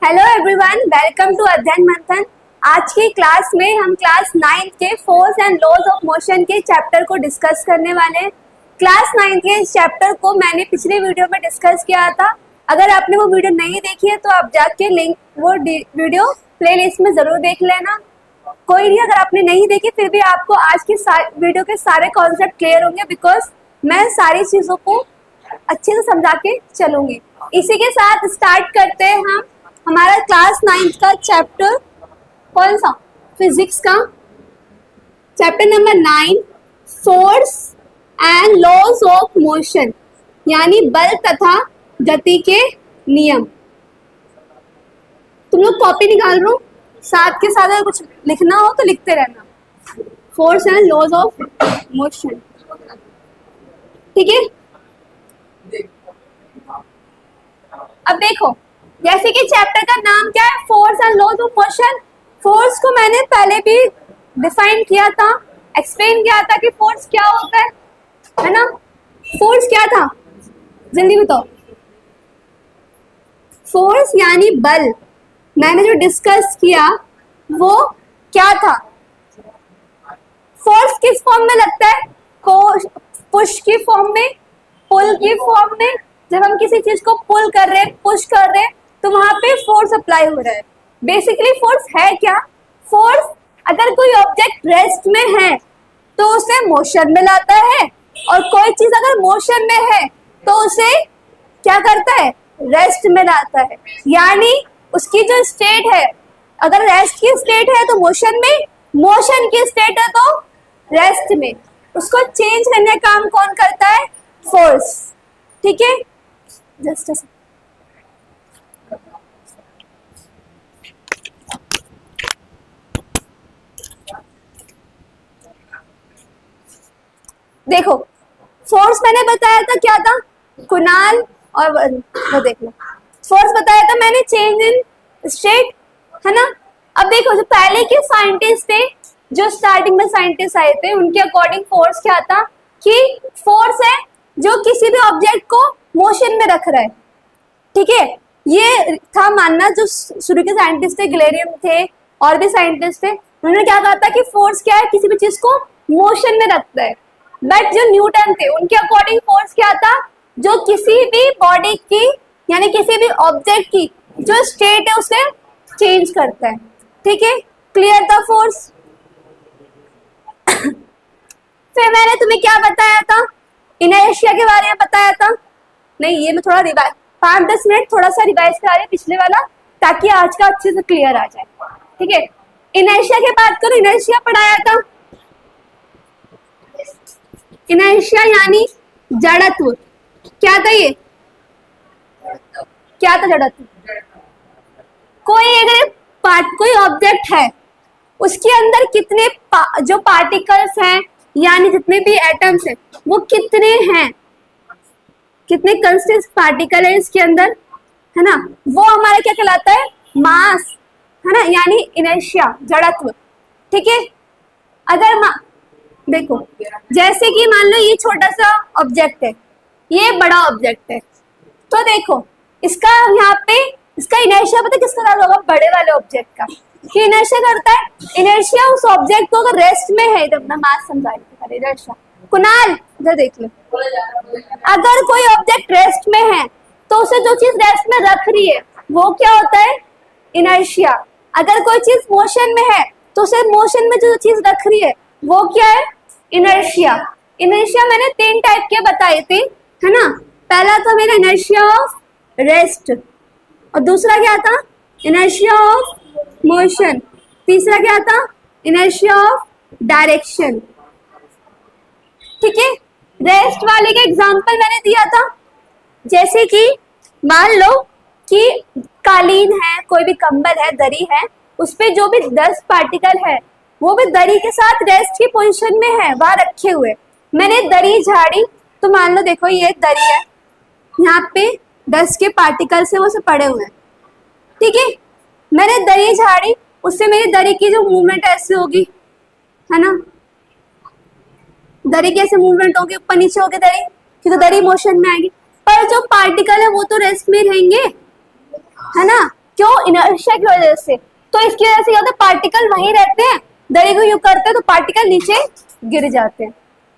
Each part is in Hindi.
हेलो एवरीवन, वेलकम टू अध्ययन मंथन। आज की क्लास में हम क्लास 9 के force and laws of motion के चैप्टर को डिस्कस करने वाले हैं। क्लास 9 के इस चैप्टर को मैंने पिछले वीडियो में डिस्कस किया था। अगर आपने वो वीडियो नहीं देखी है तो आप जाके लिंक वो वीडियो प्लेलिस्ट में जरूर देख लेना। कोई नहीं, अगर आपने नहीं देखी फिर भी आपको आज की वीडियो के सारे कॉन्सेप्ट क्लियर होंगे, बिकॉज मैं सारी चीजों को अच्छे से समझा के चलूंगी। इसी के साथ स्टार्ट करते हैं हम हमारा क्लास 9 का चैप्टर। कौन सा? फिजिक्स का chapter number 9, force and laws of motion, यानी बल तथा गति के नियम। तुम लोग कॉपी निकाल लो, साथ के साथ अगर कुछ लिखना हो तो लिखते रहना। Force and laws of motion, ठीक है। अब देखो, जैसे कि चैप्टर का नाम क्या है, force and laws of motion. Force को मैंने पहले भी डिफाइन किया था, एक्सप्लेन किया था कि फोर्स क्या होता है ना। फोर्स क्या था, जल्दी बताओ। फोर्स यानी बल। मैंने जो डिस्कस किया वो क्या था? फोर्स किस फॉर्म में लगता है? पुश की फॉर्म में, पुल की फॉर्म में। जब हम किसी चीज को पुल कर रहे हैं, पुश कर रहे हैं, तो वहां पे फोर्स अप्लाई हो रहा है। बेसिकली फोर्स है क्या? फोर्स, अगर कोई ऑब्जेक्ट रेस्ट में है तो उसे मोशन में लाता है, और कोई चीज अगर मोशन में है तो उसे क्या करता है? रेस्ट में लाता है। यानी उसकी जो स्टेट है, अगर रेस्ट की स्टेट है तो मोशन में, मोशन की स्टेट है तो रेस्ट में। उसको चेंज करने का काम कौन करता है? फोर्स, ठीक है। जस्ट देखो, फोर्स मैंने बताया था क्या था, कुणाल और वो देख लो। फोर्स बताया था मैंने, चेंज इन स्टेट, है ना। अब देखो, जो पहले के साइंटिस्ट थे, जो स्टार्टिंग में साइंटिस्ट आए थे, उनके अकॉर्डिंग फोर्स क्या था कि फोर्स है जो किसी भी ऑब्जेक्ट को मोशन में रख रहा है, ठीक है। ये था मानना। जो शुरू के साइंटिस्ट थे, गैलीलियो थे और भी साइंटिस्ट थे, उन्होंने क्या कहा था कि फोर्स क्या है, किसी भी चीज को मोशन में रखता है। बट जो न्यूटन थे, उनके अकॉर्डिंग फोर्स क्या था? जो किसी भी बॉडी की, यानी किसी भी ऑब्जेक्ट की जो स्टेट है उसे चेंज करता है, ठीक है। क्लियर था फोर्स? फिर मैंने तुम्हें क्या बताया था? इनर्शिया के बारे में बताया था। नहीं, ये मैं थोड़ा रिवाइज, 5-10 मिनट थोड़ा सा रिवाइज करा रही पिछले वाला, ताकि आज का अच्छे से क्लियर आ जाए, ठीक है। इनर्शिया की बात करो, इनर्शिया पढ़ाया था। इनर्शिया यानी जड़त्व। क्या था ये? क्या था जड़त्व? कोई ऑब्जेक्ट है, उसके अंदर कितने जो पार्टिकल्स हैं, यानी जितने भी एटम्स हैं, वो कितने हैं, कितने कंस्टिट्यूएंट पार्टिकल है इसके अंदर, है ना। वो हमारा क्या कहलाता है? मास, है ना, यानी इनर्शिया, जड़त्व, ठीक है। अगर देखो, जैसे कि मान लो ये छोटा सा ऑब्जेक्ट है, ये बड़ा ऑब्जेक्ट है, तो देखो इसका यहाँ पे इसका इनर्शिया पता किसका ज्यादा होगा? बड़े वाले ऑब्जेक्ट का। कि इनर्शिया करता है, इनर्शिया उस ऑब्जेक्ट को अगर रेस्ट में है, जब मैं मास समझा रही थी, इनर्शिया। कुणाल इधर देख लो, अगर कोई ऑब्जेक्ट रेस्ट में है तो उसे जो चीज रेस्ट में रख रही है वो क्या होता है? इनर्शिया। अगर कोई चीज मोशन में है तो उसे मोशन में जो चीज रख रही है वो क्या है? इनर्शिया। इनर्शिया मैंने 3 टाइप के बताए थे, है ना। पहला था मेरा इनर्शिया ऑफ रेस्ट, और दूसरा क्या था? Inertia of motion. तीसरा क्या था? इनर्शिया ऑफ डायरेक्शन, ठीक है। रेस्ट वाले का एग्जांपल मैंने दिया था, जैसे कि मान लो कि कालीन है, कोई भी कंबल है, दरी है, उस पे जो भी 10 पार्टिकल है वो भी दरी के साथ रेस्ट की पोजीशन में है, वहां रखे हुए। मैंने दरी झाड़ी, तो मान लो देखो ये दरी है, यहाँ पे 10 के पार्टिकल्स है वो सब पड़े हुए हैं, ठीक है। मैंने दरी झाड़ी, उससे मेरी दरी की जो मूवमेंट ऐसे होगी, है ना। दरी कैसे मूवमेंट होगी? ऊपर नीचे होगी दरी, क्योंकि दरी मोशन में आएगी। पर जो पार्टिकल है वो तो रेस्ट में रहेंगे, है ना। क्यों? इनर्शिया की वजह से। तो इसकी वजह से क्या होता है, पार्टिकल वहीं रहते हैं, दड़ी को यूं करते हैं तो पार्टिकल नीचे गिर जाते हैं,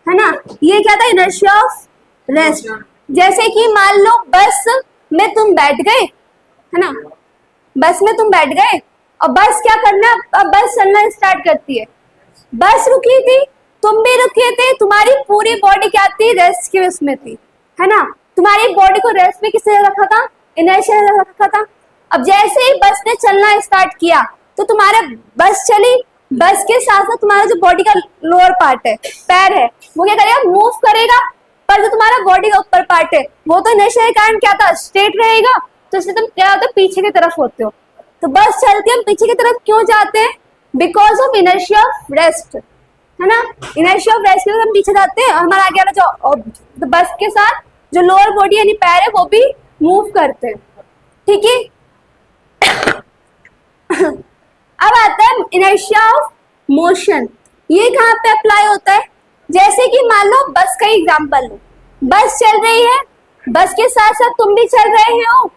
है ना। ये क्या था, इनर्शिया ऑफ रेस्ट। जैसे कि मान लो बस में तुम बैठ गए, है ना, बस में तुम बैठ गए और बस क्या करना, अब बस चलना स्टार्ट करती है, बस रुकी थी, तुम भी रुके थे, तुम्हारी पूरी बॉडी क्या थी, रेस्ट के उसमें थी, है ना। तुम्हारी बॉडी को रेस्ट में किसने रखा था, इनर्शिया ने रखा था। अब जैसे ही बस ने चलना स्टार्ट किया तो तुम्हारा बस चली, बस के साथ साथ तुम्हारा जो बॉडी का लोअर पार्ट है, पैर है, वो क्या करेगा, मूव करेगा, पर जो तुम्हारा बॉडी का ऊपर पार्ट है वो तो इनर्शिया के कारण क्या था, स्ट्रेट रहेगा, तो इसलिए तुम क्या होता है, पीछे की तरफ होते हो। तो बस चलती है, हम पीछे की तरफ क्यों जाते हैं, because of inertia of rest, है ना। इनर्शिया ऑफ रेस्ट के लिए हम पीछे जाते हैं और हमारा आगे वाला जो बस के साथ जो लोअर बॉडी यानी पैर है वो भी मूव करते हैं, ठीक है। अब आता है इनर्शिया ऑफ मोशन। ये कहाँ पे अप्लाई होता है, जैसे कि मान लो बस का एग्जांपल लो, बस चल रही है, बस के साथ साथ तुम भी चल रहे हो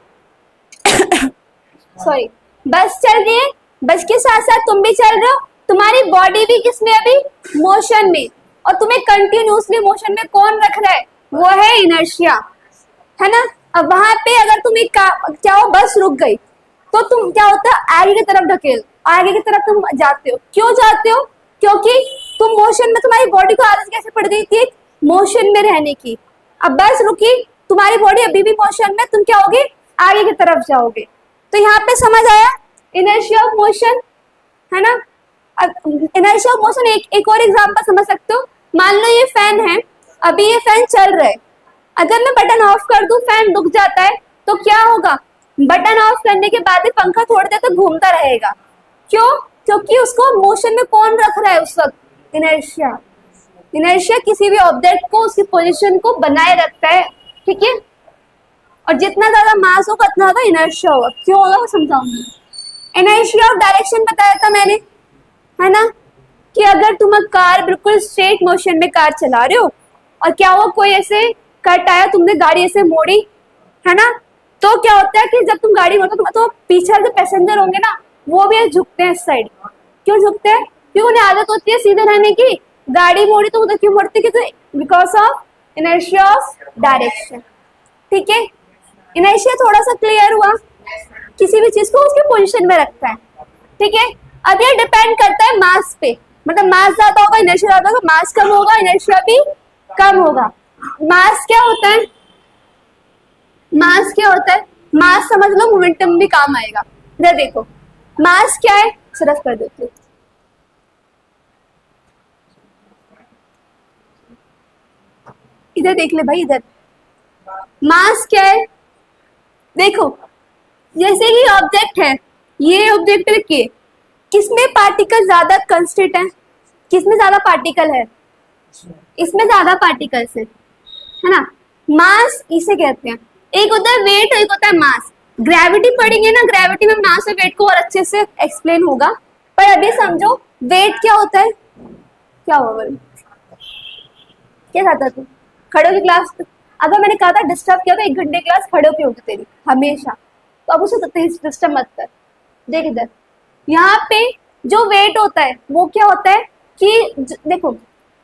सॉरी, बस चल रही है, बस के साथ साथ तुम भी चल रहे हो, तुम्हारी बॉडी भी किसमें, अभी मोशन में, और तुम्हें कंटिन्यूसली मोशन में कौन रख रहा है, वो है इनर्शिया, है ना। अब वहां पे अगर तुम एक क्या हो, बस रुक गई तो तुम क्या होता है, आगे की तरफ ढकेल, आगे की तरफ तुम जाते हो, क्यों जाते हो, क्योंकि तुम मोशन में, तुम्हारी बॉडी को आदत कैसे पड़ गई थी, मोशन में रहने की। अब बस रुकी, तुम्हारी बॉडी अभी भी मोशन में, तुम क्या होगे, आगे की तरफ जाओगे। तो यहाँ पे समझ आया इनर्शिया ऑफ मोशन, है ना। इनर्शिया ऑफ मोशन एक और एग्जांपल समझ सकते हो, मान लो ये फैन है, अभी ये फैन चल रहा है, अगर मैं बटन ऑफ कर दूं फैन रुक जाता है तो क्या होगा, बटन ऑफ करने के बाद भी पंखा थोड़ी देर तक घूमता रहेगा, क्यों, क्योंकि उसको मोशन में कौन रख रहा है उस वक्त, इनर्शिया। इनर्शिया किसी भी ऑब्जेक्ट को उसकी पोजीशन को बनाए रखता है, ठीक है। और जितना ज्यादा मास होगा उतना ज्यादा इनर्शिया होगा, क्यों होगा वो समझाऊंगी। इनर्शिया ऑफ डायरेक्शन बताया था मैंने, है ना, कि अगर तुम कार बिल्कुल स्ट्रेट मोशन में कार चला रहे हो और क्या हुआ, कोई ऐसे कट आया, तुमने गाड़ी ऐसे मोड़ी, है ना, तो क्या होता है कि जब तुम गाड़ी मोड़ते हो तो पीछे जो पैसेंजर होंगे ना वो भी झुकते हैं इस साइड। क्यों झुकते हैं, क्योंकि उन्हें आदत होती है सीधे रहने की, गाड़ी मोड़ी तो उधर क्यों मुड़ती है, because of inertia of direction, ठीक है। इनर्शिया थोड़ा सा क्लियर हुआ, किसी भी चीज को उसके पोजीशन में रखता है, ठीक है। अब ये डिपेंड करता है मास पे, मतलब मास ज्यादा होगा इनर्शिया ज्यादा होगा, मास कम होगा इनर्शिया भी कम होगा। मास क्या होता है, मास क्या होता है, मास समझ लो मोमेंटम भी काम आएगा। इधर देखो मास क्या है, सिर्फ कर देती हूँ, इधर देख ले भाई, इधर मास क्या है, देखो जैसे कि ऑब्जेक्ट है, ये ऑब्जेक्ट रखिए, किसमें पार्टिकल ज्यादा कंस्टेंट है, किसमें ज्यादा पार्टिकल है, इसमें ज्यादा पार्टिकल्स है ना। मास इसे कहते हैं, एक होता है वेट और एक होता है मास। ग्रेविटी पढ़ेंगे ना, ग्रेविटी में मास और वेट को और अच्छे से एक्सप्लेन होगा, पर अभी समझो वेट क्या होता है, क्या हुआ बोल, क्या खाता तू, खड़े होकर क्लास, अगर मैंने कहा था डिस्टर्ब किया तो 1 घंटे क्लास खड़े होकर होती तेरी हमेशा, तो अब उसे डिस्टर्ब मत कर। देख इधर, यहाँ पे जो वेट होता है वो क्या होता है कि देखो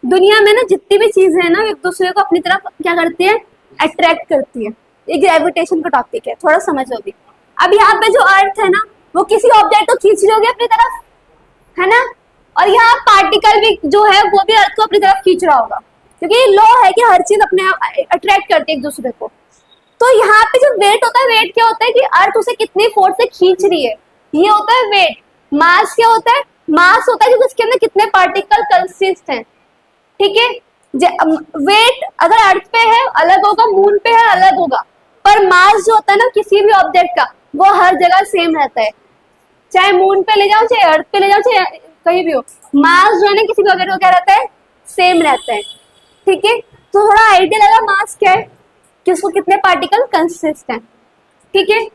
दुनिया में ना जितनी भी चीजें हैं ना एक दूसरे को अपनी तरफ क्या करती है, अट्रैक्ट करती है। ये ग्रेविटेशन का टॉपिक है, थोड़ा समझो अभी। अब यहाँ पे जो अर्थ है ना वो किसी ऑब्जेक्ट को खींच रही होगी अपनी तरफ, है ना, और यहाँ पार्टिकल भी जो है वो भी अर्थ को अपनी तरफ खींच रहा होगा, क्योंकि लॉ है कि हर चीज अपने आप अट्रैक्ट करती है एक दूसरे को। तो यहाँ पे जो वेट होता है, वेट क्या होता है कि अर्थ उसे कितनी फोर्स से खींच रही है, ये होता है वेट। मास क्या होता है, मास होता है कि उसके अंदर कितने पार्टिकल कंसिस्ट हैं, ठीक है। वेट अगर अर्थ पे है अलग होगा, मून पे है अलग होगा, पर मास जो होता है ना किसी भी ऑब्जेक्ट का वो हर जगह सेम रहता है, चाहे मून पे ले जाओ, चाहे अर्थ पे ले जाओ, चाहे कहीं भी हो, मास जो है ना किसी भी ऑब्जेक्ट को क्या रहता है, सेम रहता है, ठीक है। तो थोड़ा आइडिया लगा मास क्या है, कि उसको कितने पार्टिकल कंसिस्ट हैं, ठीक है।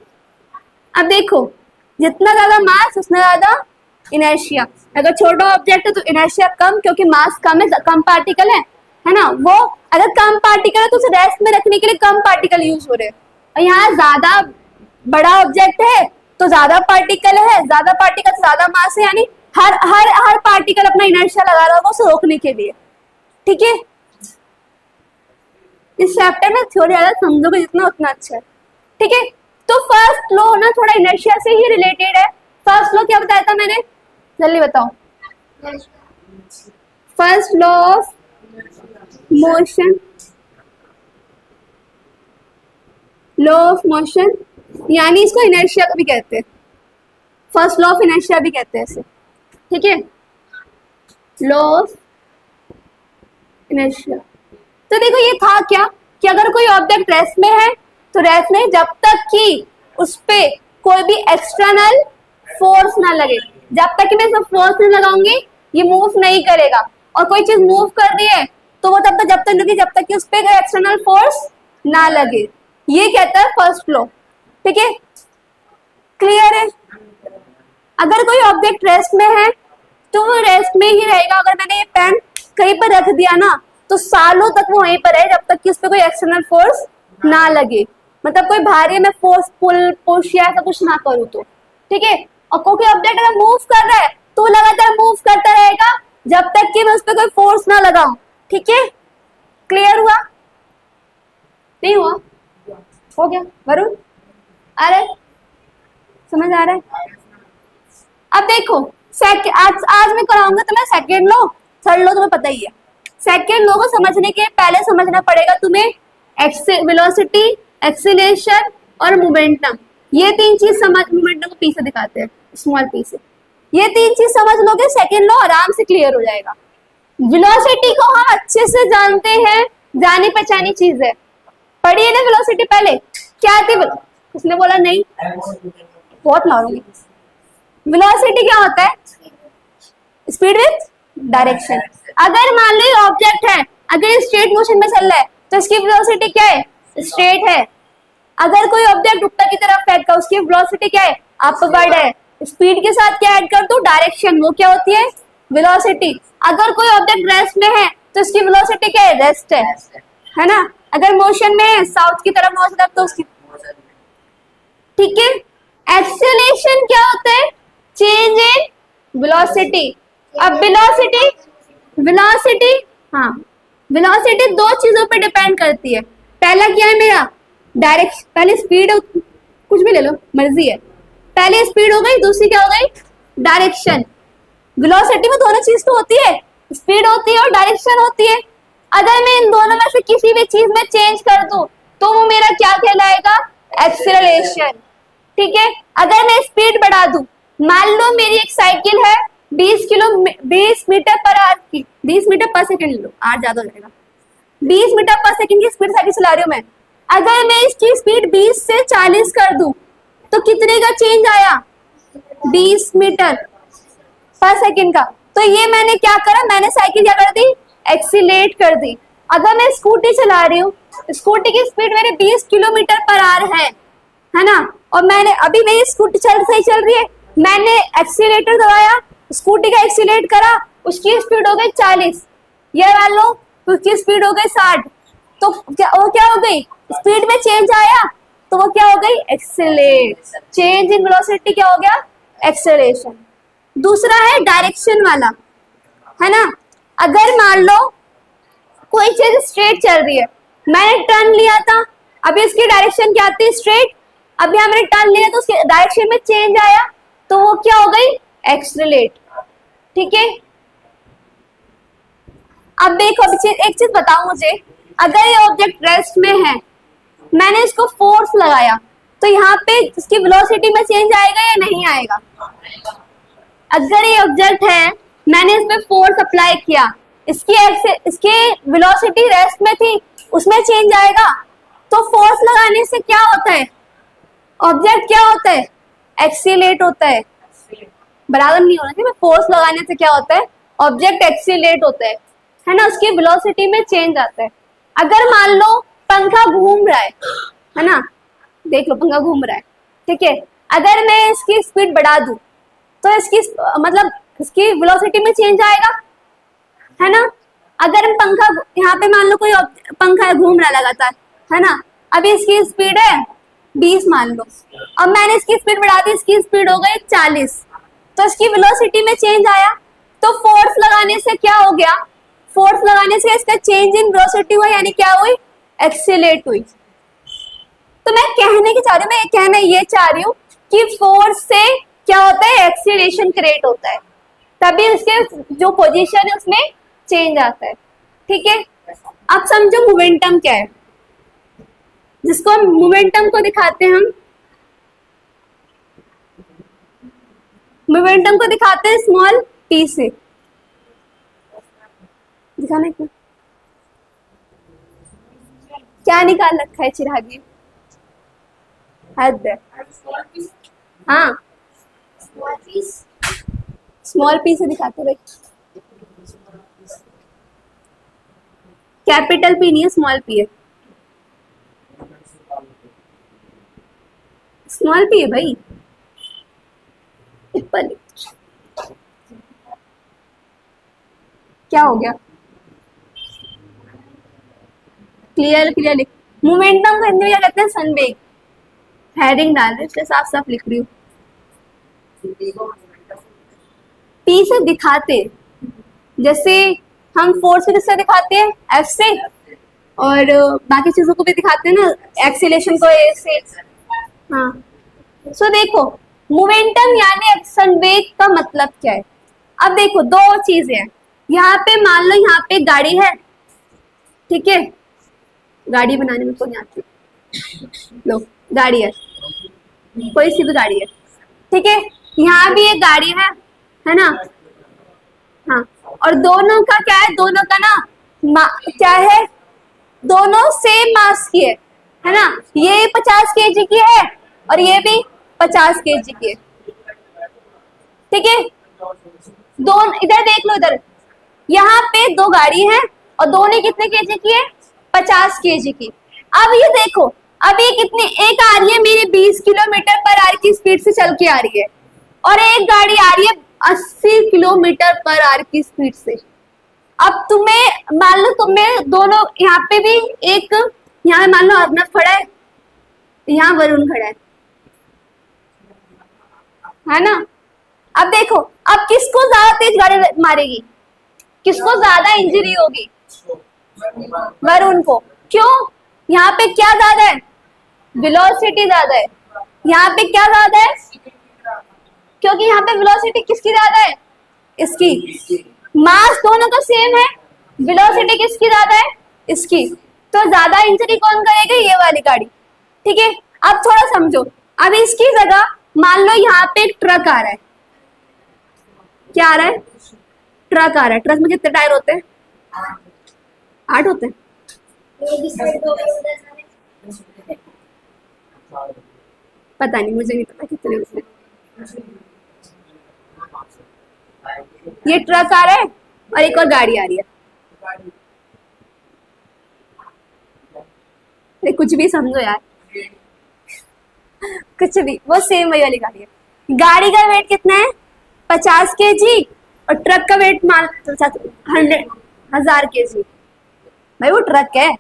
अब देखो जितना ज्यादा मास उतना ज्यादा इनर्शिया। अगर छोटा ऑब्जेक्ट है तो इनर्शिया कम, क्योंकि मास कम है, कम पार्टिकल है ना। वो अगर कम पार्टिकल है तो उसे रेस्ट में रखने के लिए कम पार्टिकल यूज हो रहे हैं, और यहाँ ज्यादा बड़ा ऑब्जेक्ट है तो ज्यादा पार्टिकल है, ज्यादा पार्टिकल ज्यादा मास है, यानी हर हर हर पार्टिकल अपना इनर्शिया लगा रहा होगा उसे रोकने के लिए। ठीक है, इस चैप्टर में थ्योरी ज्यादा समझोगे जितना उतना अच्छा है। ठीक है, तो फर्स्ट लॉ ना थोड़ा इनर्शिया से ही रिलेटेड है। फर्स्ट लॉ क्या बताया था मैंने, जल्दी बताओ। First law of motion, law of motion, यानी इसको इनर्शिया भी कहते हैं, फर्स्ट लॉ ऑफ इनर्शिया भी कहते हैं इसे। ठीक है, लॉ ऑफ इनर्शिया। तो देखो ये था क्या कि अगर कोई ऑब्जेक्ट रेस्ट में है तो रेस्ट में जब तक कि उस पे कोई भी एक्सटर्नल फोर्स ना लगे, जब तक कि मैं इसमें फोर्स नहीं लगाऊंगी ये मूव नहीं करेगा। और कोई चीज मूव कर रही है तो वो तब तक जब तक नहीं, जब तक कि उस पे एक्सटर्नल फोर्स ना लगे। ये कहता है फर्स्ट लॉ। ठीक है, क्लियर है। अगर कोई ऑब्जेक्ट रेस्ट में है तो वो रेस्ट में ही रहेगा। अगर मैंने ये पेन कहीं पर रख दिया ना तो सालों तक वो वहीं पर है जब तक कि उस पर कोई एक्सटर्नल फोर्स ना लगे, मतलब कोई भारी में फोर्स पुल पुश या ऐसा कुछ ना करूँ तो। ठीक है, और कोई ऑब्जेक्ट अगर मूव कर रहा है तो लगातार मूव करता रहेगा जब तक कि मैं उस पर कोई फोर्स ना लगाऊं। ठीक है, क्लियर हुआ? नहीं हुआ? हो गया वरुण? अरे समझ आ रहा है? अब देखो आज मैं कराऊंगा तुम्हें सेकेंड लॉ, थर्ड लॉ तुम्हें पता ही है। सेकेंड लॉ को समझने के पहले समझना पड़ेगा तुम्हें वेलोसिटी, एक्सीलरेशन और मोमेंटम। ये तीन चीज समझ, मोमेंटम को पीछे दिखाते हैं स्मॉल पी से। ये तीन चीज समझ लोगे सेकेंड लॉ आराम से क्लियर हो जाएगा। वेलोसिटी को हम अच्छे से जानते हैं, जानी पहचानी चीज है। पढ़िए ना वेलोसिटी पहले क्या थी? उसने बोला नहीं, बहुत मारूंगी। वेलोसिटी क्या होता है? Speed with direction. अगर मान लो ऑब्जेक्ट है, अगर ये स्ट्रेट मोशन में चल रहा है तो इसकी वेलोसिटी क्या है? स्ट्रेट है। अगर कोई ऑब्जेक्ट ऊपर की तरफ फेंका उसकी वेलोसिटी क्या है? अपवर्ड है। स्पीड के साथ क्या ऐड कर दो? डायरेक्शन, वो क्या होती है? वेलोसिटी। अगर कोई ऑब्जेक्ट रेस्ट में है तो इसकी वेलोसिटी क्या है? रेस्ट है ना। अगर मोशन में है साउथ की तरफ, नॉर्थ की तरफ, तो उसकी। ठीक है, एक्सेलरेशन क्या होता है? Change in velocity. अब वेलोसिटी हाँ, वेलोसिटी दो चीजों पे डिपेंड करती है। पहला क्या है मेरा? डायरेक्शन, पहले स्पीड, कुछ भी ले लो मर्जी है। पहले स्पीड हो गई, दूसरी क्या हो गई? डायरेक्शन। वेलोसिटी में दोनों चीज तो होती है, स्पीड होती है और डायरेक्शन होती है। अगर मैं इन दोनों में से किसी भी चीज में चेंज कर दूं तो वो मेरा क्या कहलाएगा? एक्सेलरेशन। ठीक है, अगर मैं स्पीड बढ़ा दूं, मान लो मेरी एक साइकिल है 20 मीटर पर आवर की, 20 मीटर पर सेकंड लो, आर ज्यादा हो जाएगा। 20 मीटर पर सेकंड की स्पीड साइकिल चला रही हूं मैं। अगर मैं इसकी स्पीड 20 से 40 कर दूं तो कितने का चेंज आया? 20 मीटर पर सेकंड का। तो ये मैंने क्या करा? मैंने साइकिल क्या कर दी? एक्सीलेट कर दी। अगर मैं स्कूटी चला रही हूँ, स्कूटी की स्पीड मेरे 20 किलोमीटर पर आवर है ना, और मैंने अभी मेरी स्कूटी सही चल रही है, मैंने एक्सीलेटर दबाया, स्कूटी का एक्सीलेट करा, उसकी स्पीड हो गई 40, ये मान लो उसकी स्पीड हो गई 60, तो वो क्या हो गई? स्पीड में चेंज आया तो वो क्या हो गई? एक्सेलरेट। चेंज इन वेलोसिटी क्या हो गया? एक्सेलरेशन। दूसरा है डायरेक्शन वाला, है ना। अगर मान लो कोई चीज स्ट्रेट चल रही है, मैंने टर्न लिया था, अभी इसकी डायरेक्शन क्या आती है? स्ट्रेट। अभी हमने टर्न लिया तो उसके डायरेक्शन में चेंज आया तो वो क्या हो गई? एक्सेलरेट। ठीक है, अब देखो एक चीज बताओ मुझे, अगर ये ऑब्जेक्ट रेस्ट में है, मैंने इसको फोर्स लगाया तो यहाँ पे इसकी वेलोसिटी में चेंज आएगा या नहीं आएगा? अगर ये ऑब्जेक्ट है, मैंने इस पे फोर्स अप्लाई किया, इसकी वेलोसिटी रेस्ट में थी, उसमें चेंज आएगा। तो फोर्स लगाने से क्या होता है? ऑब्जेक्ट क्या होता है? एक्सीलेट होता है। बराबर नहीं होना चाहिए, फोर्स लगाने से क्या होता है? ऑब्जेक्ट एक्सीलेट होता है ना, उसकी वेलोसिटी में चेंज आता है। अगर मान लो पंखा घूम रहा है ना, देख लो पंखा घूम रहा है, ठीक है, अगर मैं इसकी स्पीड बढ़ा दूं तो इसकी मतलब इसकी वेलोसिटी में चेंज आएगा, है ना। अगर हम पंखा, यहाँ पे मान लो कोई पंखा घूम रहा है लगातार, है ना, अभी इसकी स्पीड है 20 मान लो। अब मैंने इसकी स्पीड बढ़ा दी, इसकी स्पीड हो गई 40, तो इसकी वेलोसिटी में चेंज आया। तो फोर्स लगाने से क्या हो गया, फोर्स लगाने से इसका चेंज इन वेलोसिटी हुआ, यानी क्या हुई, एक्सीलरेट हुई। तो मैं कहने की चाह रही हूँ, मैं कहना ये चाह रही हूँ कि फोर्स से क्या होता है, एक्सीलरेशन क्रिएट होता है, तभी उसके जो पोजीशन है उसमें चेंज आता है। ठीक है, अब समझो मोमेंटम क्या है, जिसको मोमेंटम को दिखाते हैं हम, मोमेंटम को दिखाते हैं स्मॉल p से। दिखाने को क्या निकाल रखा है चिरागी, हद है। हाँ, स्मॉल p से दिखाते भाई, कैपिटल P नहीं है, स्मॉल p है, स्मॉल p है भाई, ऊपर क्या हो गया, क्लियर क्लियर लिख। मोमेंटम को हिंदी में क्या कहते हैं, संवेग। हेडिंग डाल रहे इसलिए साफ साफ लिख रही हूँ। P से दिखाते, जैसे हम फोर्स को किससे दिखाते हैं, F से, और बाकी चीजों को भी दिखाते हैं ना, एक्सीलरेशन को A से। हाँ, सो देखो मोमेंटम यानी संवेग का मतलब क्या है। अब देखो दो चीजें हैं, यहाँ पे मान लो यहाँ पे गाड़ी है, ठीक है, गाड़ी बनाने में तो नहीं आती, लो गाड़ी है, कोई सी भी गाड़ी है, ठीक है, यहाँ भी एक गाड़ी है ना। हाँ, और दोनों का क्या है, दोनों का ना क्या है, दोनों सेम मास की है ना, ये 50 kg की है और ये भी 50 kg की है, ठीक है। दोनों इधर देख लो, इधर यहाँ पे दो गाड़ी है और दोनों कितने kg की है, 50 kg की। अब ये देखो, अब ये कितनी, एक आ रही है मेरी 20 किलोमीटर पर आवर की स्पीड से चल के आ रही है, और एक गाड़ी आ रही है 80 किलोमीटर पर आवर की स्पीड से। अब तुम्हें मान लो, तुम्हें दोनों यहाँ पे भी एक, यहाँ मान लो अर्नब खड़ा है, यहाँ वरुण खड़ा है ना। अब देखो, अब किसको ज्यादा तेज गाड़ी मारेगी, किसको ज्यादा इंजरी होगी, वरुण को। क्यों, यहाँ पे क्या ज्यादा है, वेलोसिटी ज्यादा है, यहाँ पे क्या ज्यादा है, क्योंकि यहाँ पे वेलोसिटी किसकी ज्यादा है, इसकी। मास दोनों का सेम है, वेलोसिटी किसकी ज्यादा है, इसकी, तो ज्यादा इंजरी कौन करेगी, ये वाली गाड़ी, ठीक है। अब थोड़ा समझो, अब इसकी जगह मान लो यहाँ पे एक ट्रक आ रहा है, क्या आ रहा है, ट्रक आ रहा है। ट्रक में कितने टायर होते हैं, 8 होते हैं। पता नहीं, मुझे नहीं पता कितने होते हैं। ये ट्रक आ रहा है और एक और गाड़ी आ रही है, कुछ भी समझो यार, कुछ भी, वो सेम वही वाली गाड़ी है। गाड़ी का वेट कितना है, 50 kg, और ट्रक का वेट मान 1000 kg। भाई वो ट्रक है,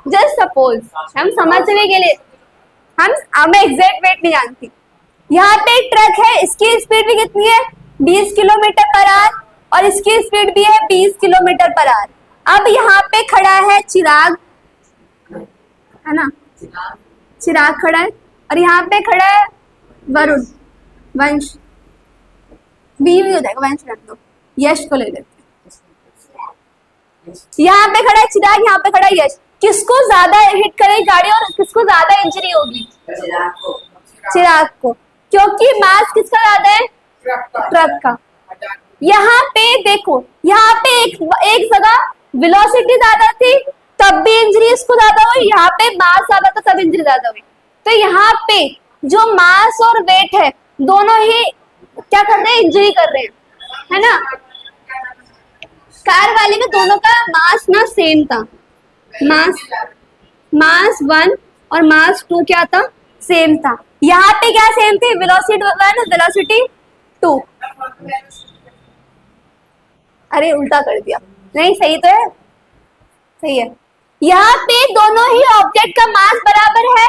जस्ट सपोज, हम समझने के लिए, मैं एग्जैक्ट वेट नहीं जानती। यहाँ पे एक ट्रक है, इसकी स्पीड भी कितनी है, 20 किलोमीटर पर आवर, और इसकी स्पीड भी है 20 किलोमीटर पर आवर। अब यहाँ पे खड़ा है चिराग, है ना, चिराग खड़ा है, और यहाँ पे खड़ा है वरुण, वंश, भी हो जाएगा, वंश रख दो, यश को ले लेते। यहाँ पे खड़ा है चिराग, यहाँ पे खड़ा है यश, किसको ज्यादा हिट करेगी गाड़ी और किसको ज्यादा इंजरी होगी, चिराग को, क्योंकि मास किसका ज्यादा है, ट्रक का। यहाँ पे देखो, यहाँ पे एक जगह वेलोसिटी ज्यादा थी तब भी इंजरी इसको ज्यादा हुई, यहाँ पे मास ज्यादा था तब इंजरी ज्यादा हुई। तो यहाँ पे जो मास और वेट है दोनों ही क्या कर रहे हैं, इंजरी कर रहे हैं, है ना। कार वाले में दोनों का मास ना सेम था, मास 1 और मास 2 क्या था, सेम था। यहाँ पे क्या सेम थे, वेलोसिटी 1 वेलोसिटी 2। अरे उल्टा कर दिया, नहीं सही तो है, सही है। यहाँ पे दोनों ही ऑब्जेक्ट का मास बराबर है,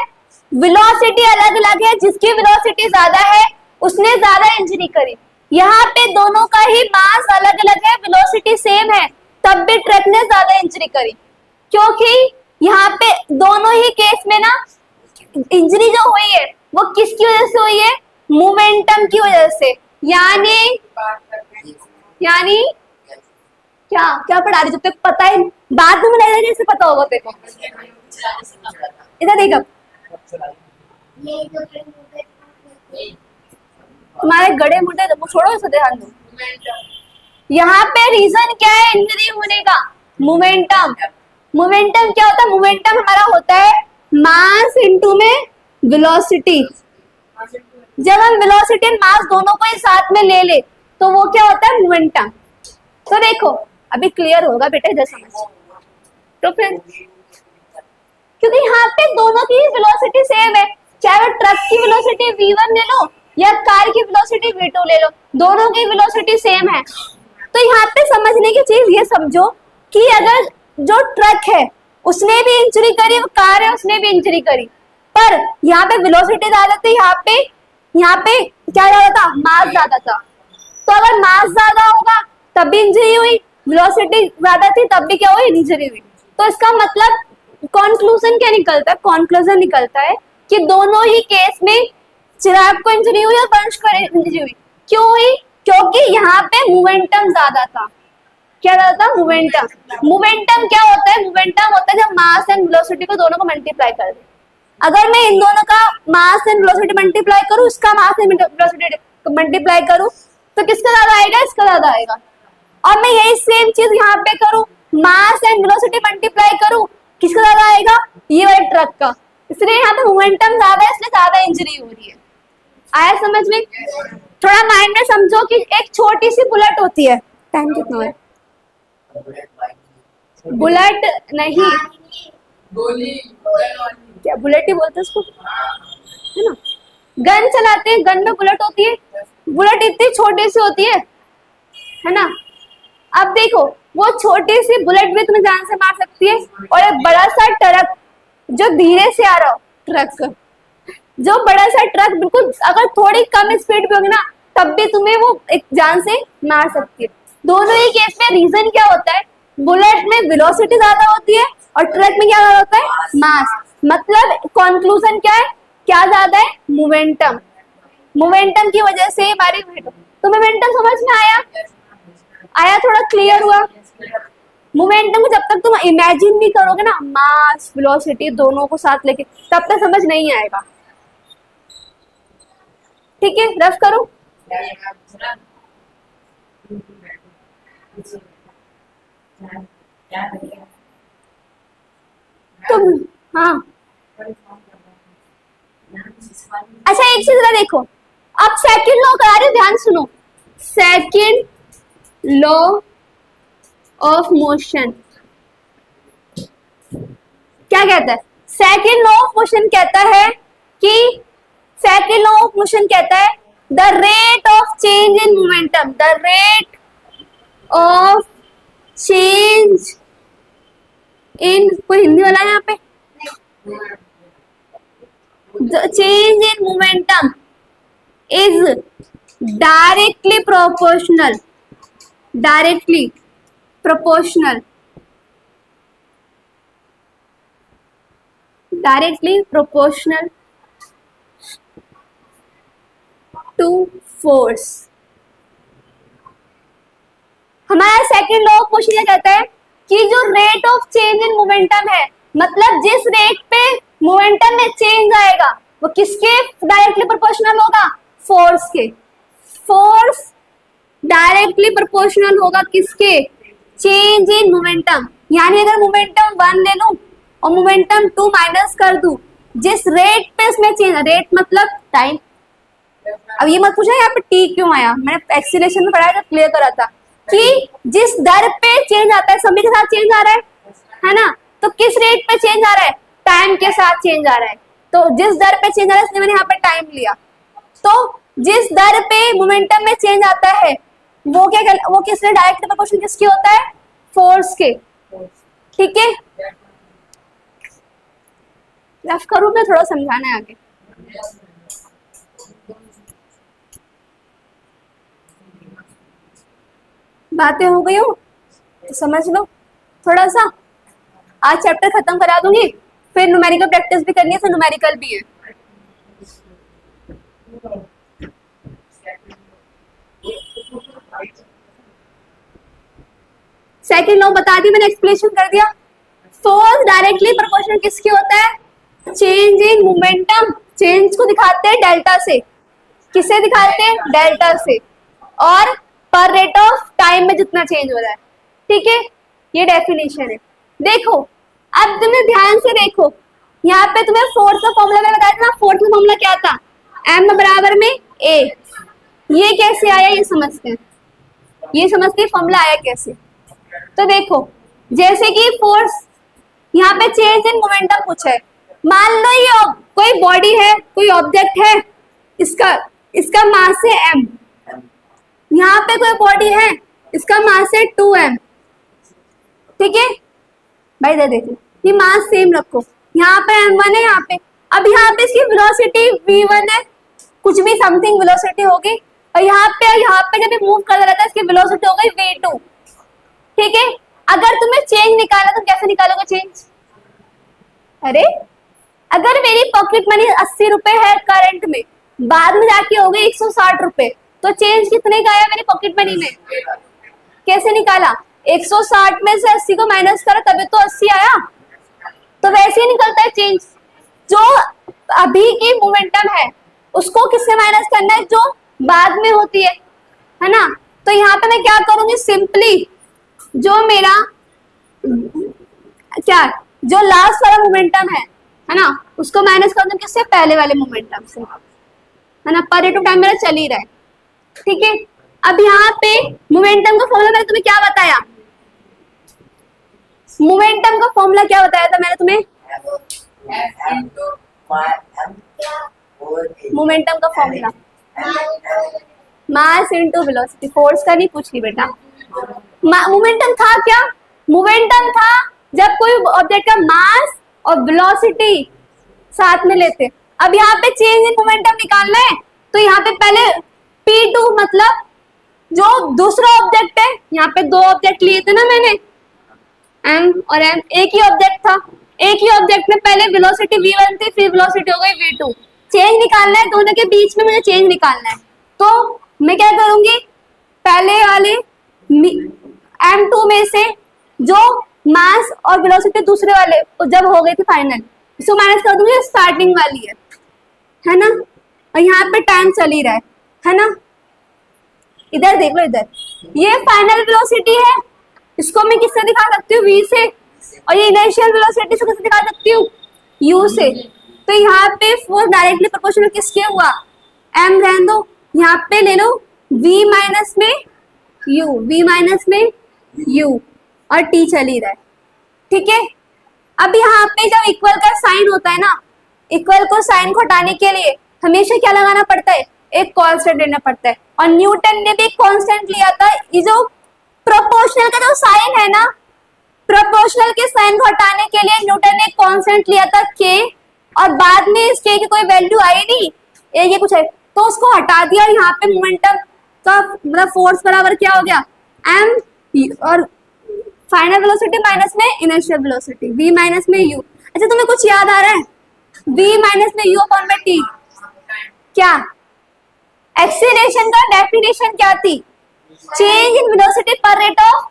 वेलोसिटी अलग अलग है, जिसकी वेलोसिटी ज्यादा है उसने ज्यादा इंजरी करी। यहाँ पे दोनों का ही मास अलग अलग है, वेलोसिटी सेम है, तब भी ट्रक ने ज्यादा इंजरी करी, क्योंकि यहाँ पे दोनों ही केस में ना इंजरी जो हुई है वो किसकी वजह से हुई है, मोमेंटम की वजह से। यानी क्या क्या पढ़ा रही, जब तक पता है बाद में लग जैसे पता होगा तेरे को। इधर देख, तुम्हारे गड़े मुड़े छोड़ो, इसे ध्यान दो। यहाँ पे रीजन क्या है इंजरी होने का, मोमेंटम। मोमेंटम क्या होता है, मोमेंटम हमारा होता है मास इनटू में वेलोसिटी। जब हम वेलोसिटी और मास दोनों को एक साथ में ले ले तो वो क्या होता है, मोमेंटम। तो देखो अभी क्लियर होगा बेटा, इधर समझ। तो फिर क्योंकि यहाँ पे दोनों की वेलोसिटी सेम है, चाहे वो ट्रक की वेलोसिटी v1 ले लो या कार की वेलोसिटी v2 ले लो, दोनों की वेलोसिटी सेम है। तो यहाँ पे समझने की चीज ये समझो कि अगर जो ट्रक है उसने भी इंजरी करी, वो कार है उसने भी इंजरी करी, पर यहाँ पे वेलोसिटी ज्यादा थी, यहाँ पे क्या ज्यादा था, मास ज्यादा था। तो अगर मास ज्यादा होगा तब भी इंजरी हुई, वेलोसिटी ज्यादा थी तब भी क्या हुई, इंजरी हुई। तो इसका मतलब कॉन्क्लूजन क्या निकलता है, कॉन्क्लूजन निकलता है कि दोनों ही केस में चिराग को इंजरी हुई और वंश को इंजरी हुई। क्यों हुई, क्योंकि यहाँ पे मोमेंटम ज्यादा था। क्या ज्यादा था, मोमेंटम। मोमेंटम क्या होता है, मोमेंटम होता है जब मास एंड वेलोसिटी को दोनों को मल्टीप्लाई कर दे। अगर मैं इन दोनों का मास एंड वेलोसिटी मल्टीप्लाई करूं, इसका मास एंड वेलोसिटी मल्टीप्लाई करूं, तो किसका ज्यादा आएगा, इसका ज्यादा आएगा। और मैं यही सेम चीज यहाँ पे करूं, मास एंड वेलोसिटी मल्टीप्लाई करूं, किसका ज्यादा आएगा, ये वाले ट्रक का। इसलिए यहाँ पे मोमेंटम ज्यादा है, इसलिए ज्यादा इंजरी हो रही है। आया समझ में? थोड़ा माइंड में समझो कि एक छोटी सी बुलेट होती है, टाइम कितना है, बुलेट नहीं, क्या बुलेट ही बोलते हैं उसको, है ना। गन चलाते हैं, गन में बुलेट होती है, बुलेट इतनी छोटी सी होती है ना। अब देखो वो छोटी सी बुलेट भी तुम्हें जान से मार सकती है, और एक बड़ा सा ट्रक जो धीरे से आ रहा हो, ट्रक जो बड़ा सा ट्रक बिल्कुल अगर थोड़ी कम स्पीड पे होगी ना तब भी तुम्हें वो एक जान से मार सकती है। दोनों ही केस में रीजन क्या होता है, बुलेट में वेलोसिटी ज्यादा होती है और ट्रक में क्या ज्यादा होता है, मास। मतलब कंक्लूजन क्या है, क्या ज्यादा है, मोमेंटम। मोमेंटम की वजह से हमारी, तो मोमेंटम समझ में आया, थोड़ा क्लियर हुआ। मोमेंटम को जब तक तुम इमेजिन नहीं करोगे ना, मास वेलोसिटी दोनों को साथ लेके, तब तक समझ नहीं आएगा। ठीक है, रफ करो। तुम हाँ, अच्छा एक चीज जरा देखो, अब सेकंड लॉ करा रहे हो, ध्यान सुनो। सेकंड लॉ ऑफ मोशन क्या कहता है, सेकंड लॉ ऑफ मोशन कहता है कि सेकंड लॉ ऑफ मोशन कहता है the rate of change in momentum, the rate of change in, कोई हिंदी वाला है यहाँ पे, the change in momentum is directly proportional, directly proportional, directly proportional to force. हमारा सेकंड लॉ ऑफ मोशन क्या कहता है कि जो rate of change in momentum है, मतलब जिस रेट पे मोमेंटम में चेंज आएगा वो किसके डायरेक्टली प्रोपोर्शनल होगा, फोर्स के। फोर्स डायरेक्टली प्रोपोर्शनल होगा किसके, चेंज इन मोमेंटम। यानी अगर मोमेंटम 1 ले लूं और मोमेंटम 2 माइनस कर दूं, जिस रेट पे इसमें चेंज, रेट मतलब टाइम। अब ये मत पूछना यहाँ पे टी क्यों आया, मैंने एक्सीलरेशन में पढ़ाया था, क्लियर करा था कि जिस दर पे चेंज आता है, समय के साथ चेंज आ रहा है ना, तो किस रेट पे चेंज आ रहा है, टाइम के साथ चेंज आ रहा है। तो जिस दर पे चेंज आ रहा है इसलिए मैंने यहाँ पे टाइम लिया। तो जिस दर पे मोमेंटम में चेंज आता है वो क्या, वो किसने डायरेक्ट प्रोपोर्शनल किसकी होता है, फोर्स के। ठीक है, रफ करूँ मैं, थोड़ा समझाना है आगे। बातें हो गई हो तो समझ लो थोड़ा सा। आज चैप्टर खत्म करा दूंगी, फिर न्यूमेरिकल प्रैक्टिस भी करनी है, फिर न्यूमेरिकल भी है। सेकंड लॉ बता दी मैंने, एक्सप्लेनेशन कर दिया। फोर्स डायरेक्टली प्रोपोर्शनल किसके होता है? Change in momentum. चेंज को दिखाते हैं डेल्टा से। किसे दिखाते हैं? डेल्टा से। और पर रेट ऑफ टाइम में जितना चेंज हो रहा है, ठीक है, ये डेफिनेशन है। देखो अब तुम्हें ध्यान से देखो, यहाँ पे तुम्हें फोर्स का फॉर्मूला में बताया था ना। फोर्स का फॉर्मूला क्या था? एम बराबर में ए। ये कैसे आया ये समझते हैं, ये समझते हैं फॉर्मूला आया कैसे। तो देखो जैसे कि फोर्स यहाँ पे चेंज इन मोमेंटम पूछा है। मान लो ये कोई बॉडी है, कोई ऑब्जेक्ट है, इसका मास है m। यहाँ पे कोई बॉडी है, इसका मास है 2m, ठीक है भाई। इधर देखो, ये मास सेम रखो, यहाँ पे m1 है, यहाँ पे। अब यहाँ पे इसकी वेलोसिटी v1 है, कुछ भी समथिंग वेलोसिटी होगी। और यहाँ पे जब मूव कर रहा था, इसकी वेलोसिटी हो गई v2, ठीक है। अगर तुम्हें चेंज निकालना तो कैसे निकालोगे चेंज? अरे अगर मेरी पॉकेट मनी 80 रुपए है करंट में, बाद में जाके हो गई 160 रुपए, तो चेंज कितने का आया मेरी पॉकेट मनी में? कैसे निकाला? 160 में से 80 को माइनस करा तभी तो 80 आया। तो वैसे ही निकलता है चेंज। जो अभी की मोमेंटम है उसको किससे माइनस करना है? जो बाद में होती है ना। तो यहाँ पे मैं क्या करूंगी? सिंपली जो मेरा क्या, जो लास्ट वाला मोमेंटम है ना, उसको माइनस कर दूं किससे? पहले वाले मोमेंटम से, है ना। पर रेट ऑफ टाइम मेरा चल ही रहा है, ठीक है। अब यहाँ पे मोमेंटम का फॉर्मूला मैंने तुम्हें क्या बताया? मोमेंटम का फॉर्मूला क्या बताया था मैंने तुम्हें? मोमेंटम का formula mass into velocity. Force का नहीं पूछ रही बेटा। मोमेंटम था क्या? मोमेंटम था जब कोई ऑब्जेक्ट का मास और वेलोसिटी साथ में लेते। अब यहाँ पे चेंज इन मोमेंटम निकालना है, तो यहाँ पे पहले P2 मतलब जो दूसरा ऑब्जेक्ट है, यहाँ पे दो ऑब्जेक्ट लिए थे ना मैंने, M और M, एक ही ऑब्जेक्ट था। एक ही ऑब्जेक्ट में पहले वेलोसिटी v1 थी, फिर वेलोसिटी हो गई v2। चेंज निकालना है, दोनों के बीच में मुझे चेंज निकालना है। तो मैं क्या करूंगी? पहले वाले m2 में से जो मास और वेलोसिटी दूसरे वाले जब हो गई थी फाइनल, इसको माइनस कर दूंगी, स्टार्टिंग वाली है ना। और यहाँ पे टाइम चल ही रहा है ना। इधर देख लो, इधर ये फाइनल वेलोसिटी है, इसको मैं किससे दिखा सकती हूँ? v से। और ये इनिशियल वेलोसिटी से किससे दिखा सकती हूँ? u से। तो यहाँ पे फोर्स डायरेक्टली प्रोपोर्शनल किसके हुआ? m रहने दो, यहाँ पे ले लो v माइनस में u और t चल ही रहा है, ठीक है। अब यहाँ पे जब इक्वल का साइन होता है ना, इक्वल को साइन को हटाने के लिए हमेशा क्या लगाना पड़ता है? एक कांस्टेंट लेना पड़ता है। और न्यूटन ने भी कांस्टेंट लिया था। ये जो प्रोपोर्शनल का जो साइन है ना, प्रोपोर्शनल के साइन को हटाने के लिए न्यूटन ने कांस्टेंट लिया था k, और बाद में इस k की कोई वैल्यू आई नहीं, ये कुछ है, तो उसको हटा दिया। यहाँ पे मोमेंटम का मतलब फोर्स बराबर क्या हो गया? m और फाइनल वेलोसिटी माइनस में इनिशियल वेलोसिटी, v माइनस में u। अच्छा तुम्हें कुछ याद आ रहा है? v माइनस में u अपॉन में t क्या? एक्सीलरेशन का डेफिनेशन क्या थी? चेंज इन वेलोसिटी पर रेट ऑफ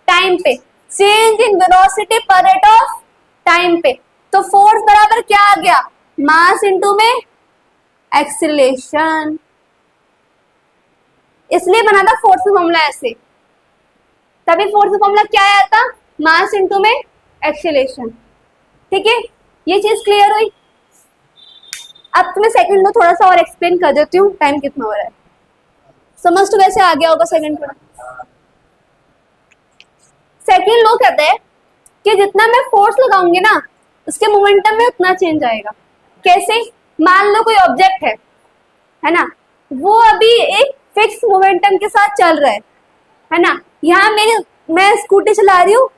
टाइम पे। चेंज इन वेलोसिटी पर रेट ऑफ टाइम पे। तो फोर्स बराबर क्या आ गया? मास इनटू में एक्सीलरेशन। इसलिए बना था फोर्स का फॉर्मूला ऐसे। तभी फोर्स का फॉर्मूला क्या आया था? मास इनटू में एक्सीलरेशन, ठीक है। ये चीज क्लियर हुई। अब तुम्हें सेकंड लो थोड़ा सा और एक्सप्लेन कर देती हूँ, टाइम कितना हो रहा है। समझ तो वैसे आ गया होगा सेकंड थोड़ा। सेकंड लो कहते हैं कि जितना मैं फोर्स लगाऊंगी ना, उसके मोमेंटम में उतना चेंज आएगा। कैसे? मान लो कोई ऑब्जेक्ट है ना, वो अभी एक फिक्स मोमेंटम के साथ चल रहा है ना। यहाँ मैं स्कूटी चला रही हूँ,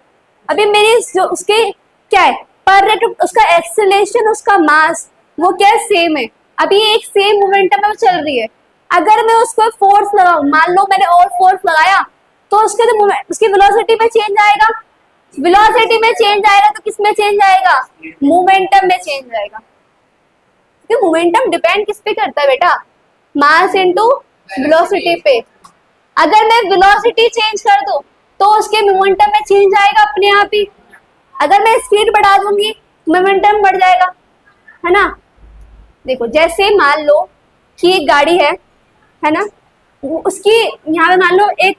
अभी मेरी उसके क्या है, पर रेट उसका एक्सेलरेशन, उसका मास वो क्या है, सेम है। अभी एक सेम मोमेंटम में चल रही है। अगर मैं उसको फोर्स लगाऊं, मान लो मैंने और फोर्स लगाया, तो उसकी वेलोसिटी में चेंज आएगा। वेलोसिटी में चेंज आएगा तो किस में चेंज आएगा, मोमेंटम में चेंज आएगा। तो मोमेंटम डिपेंड किस पे करता है बेटा, मास इनटू वेलोसिटी पे। अगर मैं वेलोसिटी चेंज कर दूं तो उसके मोमेंटम में चेंज आएगा अपने आप ही। अगर मैं स्पीड बढ़ा दूंगी मोमेंटम बढ़ जाएगा, है ना। देखो जैसे मान लो कि एक गाड़ी है ना, उसकी यहाँ पे मान लो एक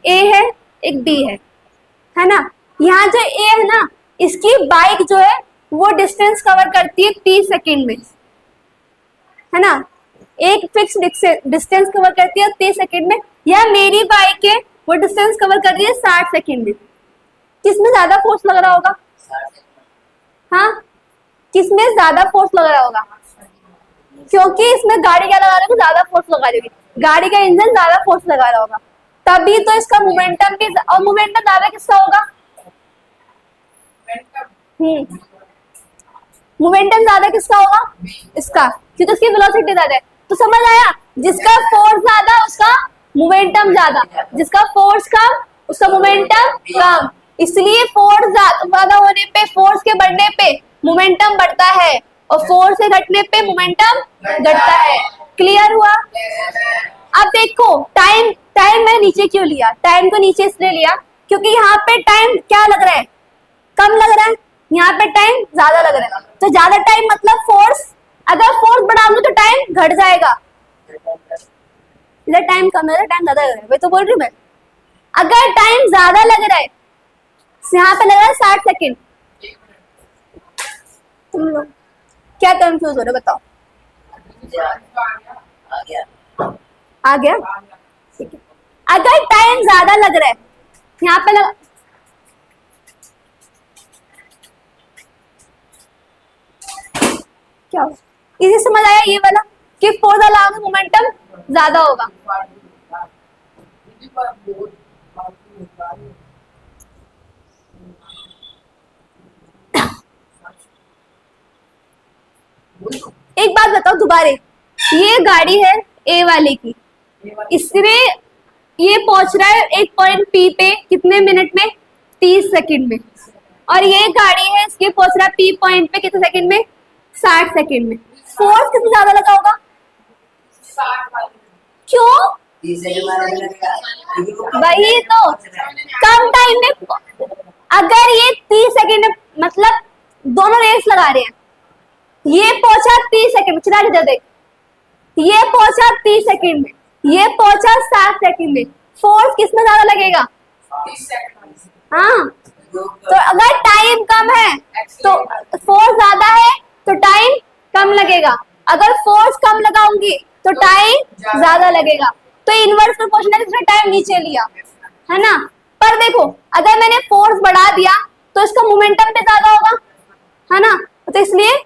ए है एक बी है ना। यहाँ जो ए है ना, इसकी बाइक जो है वो डिस्टेंस कवर करती है 30 सेकंड में, है ना। एक फिक्स डिस्टेंस कवर करती है 30 सेकंड में। या मेरी बाइक है वो डिस्टेंस कवर कर रही है 60 सेकंड में। किसमें ज्यादा फोर्स लग रहा होगा, हाँ किसमें ज्यादा फोर्स लग रहा होगा, क्योंकि इसमें गाड़ी क्या लगा रही होगी, ज्यादा फोर्स लगा रही होगी, गाड़ी का इंजन ज्यादा फोर्स लगा रहा होगा, तभी तो इसका मोमेंटम भी। और मोमेंटम ज्यादा किसका होगा, मोमेंटम ज्यादा किसका होगा, इसका, क्योंकि उसकी वेलोसिटी ज्यादा है। तो समझ आया, जिसका फोर्स ज्यादा उसका मोमेंटम ज्यादा, जिसका फोर्स कम उसका मोमेंटम कम। इसलिए फोर्स ज्यादा होने पे, फोर्स के बढ़ने पे मोमेंटम बढ़ता है, और फोर्स के घटने पे मोमेंटम घटता है। क्लियर हुआ। अब देखो टाइम मैं नीचे क्यों लिया, टाइम को नीचे इसलिए लिया क्योंकि यहाँ पे टाइम क्या लग रहा है, कम लग रहा है, यहाँ पे टाइम ज्यादा लग रहा है। तो ज्यादा टाइम मतलब फोर्स, अगर फोर्स बढ़ाऊंगी तो टाइम घट जाएगा। इधर टाइम कम है, टाइम ज्यादा लग रहा है, वही तो बोल रही हूँ मैं। अगर टाइम ज्यादा लग रहा है, यहाँ पे लग रहा है 60 सेकंड, तुम लोग क्या कंफ्यूज हो रहे बताओ। आ गया, ठीक है। अगर टाइम ज्यादा लग रहा है, यहाँ पे लगा, क्या इसे समझ आया ये वाला कि फोर्स ज्यादा होगा मोमेंटम ज्यादा होगा। एक बात बताओ दोबारे, ये गाड़ी है ए वाले की, इसने ये पहुंच रहा है एक पॉइंट पी पे कितने मिनट में, 30 सेकंड में। और ये गाड़ी है इसके पहुंच रहा है पी पॉइंट पे कितने सेकंड में, 60 सेकंड में। फोर्स कितना ज्यादा लगा होगा, क्यों, वही तो कम टाइम में। अगर ये 30 सेकंड में, मतलब दोनों रेस लगा रहे हैं, ये पहुंचा 30 सेकंड में, चला के देख, ये पहुंचा 30 सेकंड में, ये पहुंचा 60 सेकंड में। फोर्स किसमें ज्यादा लगेगा, हाँ। तो अगर टाइम कम है तो फोर्स ज्यादा है तो टाइम कम लगेगा, अगर फोर्स कम लगाऊंगी तो टाइम ज्यादा लगेगा। तो इनवर्स प्रोपोर्शनल इसमें टाइम नीचे लिया, है ना। पर देखो अगर मैंने फोर्स बढ़ा दिया तो इसका मोमेंटम भी ज्यादा होगा, है ना। तो इसलिए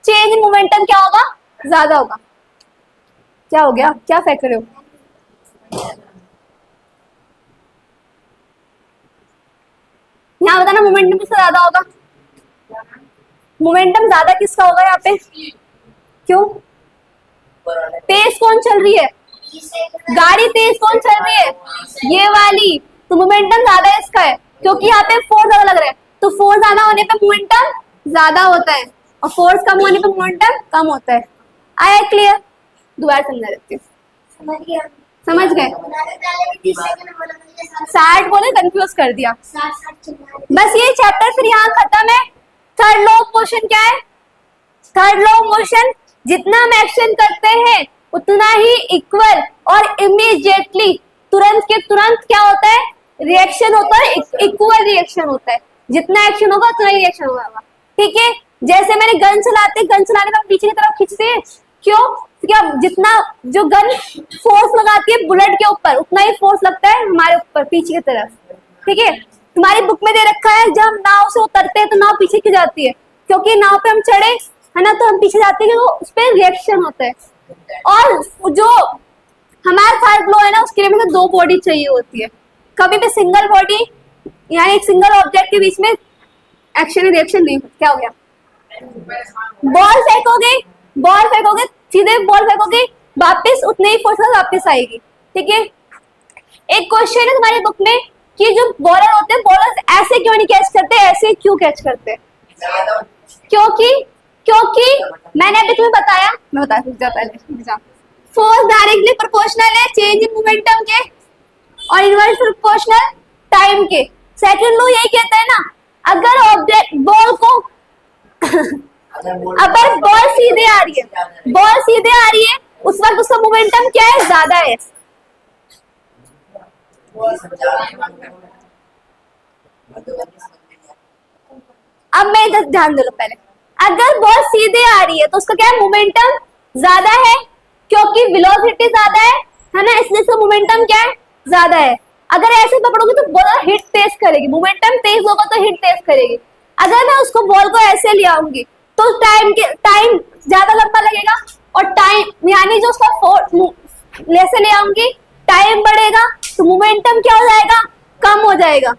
चेंज इन मोमेंटम क्या होगा, ज्यादा होगा। क्या हो गया, क्या फेंक रहे हो, यहाँ बताना मोमेंटम किसका ज्यादा होगा, मोमेंटम ज्यादा किसका होगा यहाँ पे, क्यों, तेज कौन चल रही है, गाड़ी तेज कौन चल रही है, ये वाली। तो मोमेंटम ज्यादा इसका है क्योंकि यहाँ पे फोर्स ज्यादा लग रहा है। तो फोर्स ज्यादा होने पे मोमेंटम ज्यादा होता है, और फोर्स कम होने पे मोमेंटम कम होता है। आया क्लियर, दोबारा समझा देती हूँ। समझ गए, 60 बोले कंफ्यूज कर दिया। बस ये चैप्टर फिर यहाँ खत्म है। थर्ड लॉ ऑफ मोशन क्या है, थर्ड लॉ ऑफ मोशन, जितना हम एक्शन करते हैं उतना ही इक्वल और इमीडिएटली तुरंत के तुरंत क्या होता है, रिएक्शन होता है, इक्वल रिएक्शन होता है। जितना एक्शन होगा उतना ही रिएक्शन होगा, ठीक है। जैसे मैंने गन चलाने पर पीछे की तरफ खींचते हैं, क्यों, क्या, जितना जो गन फोर्स लगाती है बुलेट के ऊपर उतना ही फोर्स लगता है हमारे ऊपर पीछे की तरफ, ठीक है। तुम्हारी बुक में दे रखा है जब हम नाव से उतरते हैं तो नाव पीछे की जाती है, क्योंकि नाव पे हम चढ़े, है ना, तो हम पीछे जाते हैं, उस पर रिएक्शन होता है। और जो हमारा थर्ड लॉ है ना, उसके लिए हमें 2 बॉडी चाहिए होती है। कभी भी सिंगल बॉडी, यानी एक सिंगल ऑब्जेक्ट के बीच में एक्शन रिएक्शन नहीं, क्या हो गया? बॉल फेंकोगे सीधे बॉल फेंकोगे, वापस उतने ही फोर्स वापस आएगी। ठीक है, एक क्वेश्चन है तुम्हारी बुक में कि जो बॉलर होते हैं, बॉलर ऐसे क्यों नहीं कैच करते, ऐसे क्यों कैच करते हैं? क्योंकि मैंने अभी तुम्हें बताया, मैं बता पहले, फोर्स डायरेक्टली प्रोपोर्शनल है चेंज इन मोमेंटम के और इनवर्स प्रोपोर्शनल टाइम के। सेकंड लॉ यही कहता है ना, अगर ऑब्जेक्ट बॉल को अगर बॉल सीधे आ रही है उस वक्त उसका मोमेंटम क्या है, ज्यादा है। अब मैं इधर ध्यान दे लो पहले, अगर बॉल सीधे आ रही है तो उसका क्या है, मोमेंटम ज्यादा है, क्योंकि वेलोसिटी ज्यादा है ना, इसलिए इसका मोमेंटम क्या है, ज्यादा है। अगर ऐसे पकड़ोगे तो बॉल हिट तेज करेगी, मोमेंटम तेज होगा तो हिट तेज करेगी। अगर मैं उसको बॉल को ऐसे ले आऊंगी तो टाइम ज्यादा लंबा लगेगा, और टाइम यानी जो उसका ऐसे ले आऊंगी टाइम बढ़ेगा तो मोमेंटम क्या हो जाएगा, कम हो जाएगा।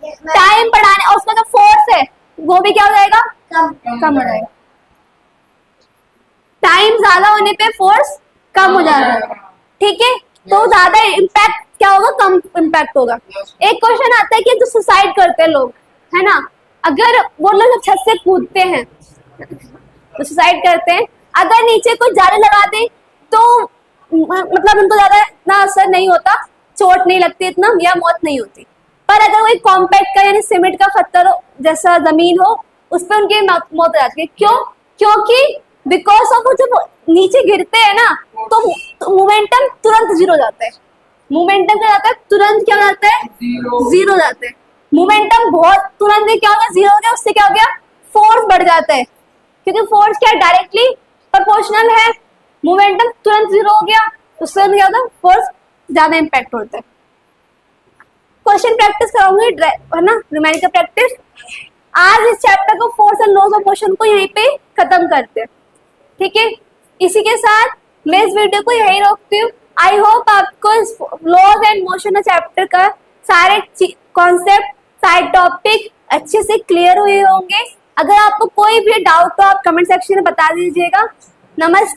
टाइम बढ़ाने और उसका जो फोर्स है वो भी क्या हो जाएगा, कम हो जाएगा। टाइम ज्यादा होने पे फोर्स कम हो जाएगा। ठीक है, तो ज्यादा इम्पैक्ट क्या होगा, कम इम्पैक्ट होगा। एक क्वेश्चन आता है कि जो सुसाइड करते हैं लोग, है ना, अगर वो लोग जब छत से कूदते हैं तो सुसाइड करते हैं, अगर नीचे कोई जाली लगा दे तो मतलब उनको ज्यादा इतना असर नहीं होता, चोट नहीं लगती इतना, या मौत नहीं होती। पर अगर कोई कॉम्पैक्ट का यानी सीमेंट का पत्थर हो, जैसा जमीन हो, उस पर उनकी मौत हो जाती है। क्यों? क्योंकि बिकॉज ऑफ जब नीचे गिरते हैं ना तो मोमेंटम तुरंत जीरो हो जाता है। मोमेंटम क्या जाता है, तुरंत क्या हो जाता है, जीरो हो जाता है। मोमेंटम बहुत तुरंत क्या हो गया, जीरो हो गया, उससे क्या हो गया, फोर्स बढ़ जाता है, क्योंकि फोर्स क्या डायरेक्टली प्रोपोर्शनल है। मोमेंटम तुरंत जीरो हो गया, उससे क्या होता है, फोर्स ज्यादा इम्पैक्ट होता है। क्वेश्चन प्रैक्टिस कराऊंगी, है ना, रिमाइंड का प्रैक्टिस। आज इस चैप्टर को force and laws of motion को यहीं पे खत्म करते हैं। ठीक है, इसी के साथ मैं इस वीडियो को यहीं रोकती हूँ। आई होप आपको इस लॉज एंड मोशन चैप्टर का सारे कॉन्सेप्ट, सारे टॉपिक अच्छे से क्लियर हुए होंगे। अगर आपको कोई भी डाउट हो आप कमेंट सेक्शन में बता दीजिएगा। नमस्ते।